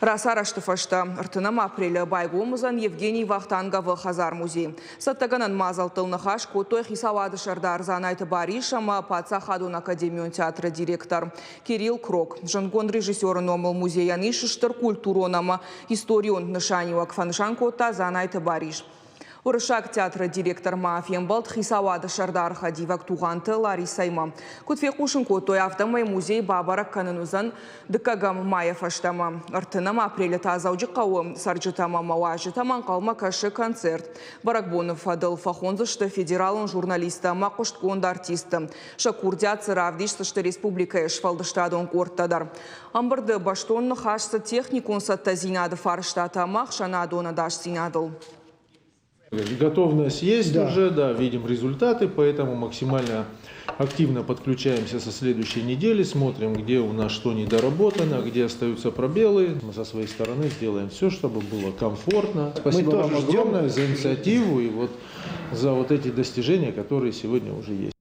Расараштыфашта ыртынам апреля байгумызан Евгений Вахтангова Хазар музей. Саттаганан мазал тылнахаш котой хисавады шардар занайты баришама паца хадун академион театра директор Кирилл Крок. Жангон режиссеры номыл музея нишыштыр культуронама историон нышанива кфанышан кота занайты бариш. Урышак театра директор Мафьембалт хисавады шардар хадивак туганты Ларисайма. Кутфекушин котой автомай музей бабарак канынузан дыкагам мая фаштама. Артынам апреля тазауджи қауым сарджитама мауажитаман қалма кашы концерт. Баракбонов Адыл Фахонзышты федералын журналистама қоштконды артисты. Шакурдя цыравдиштышты республика эшфалдыштадон корттадар. Амбырды баштонны хашсы техникун сатта зинады фарштатамақ шанадона даш зинадыл. Готовность есть уже, да, видим результаты, поэтому максимально активно подключаемся со следующей недели, смотрим, где у нас что недоработано, где остаются пробелы. Мы со своей стороны сделаем все, чтобы было комфортно. Спасибо вам огромное за инициативу и вот за вот эти достижения, которые сегодня уже есть.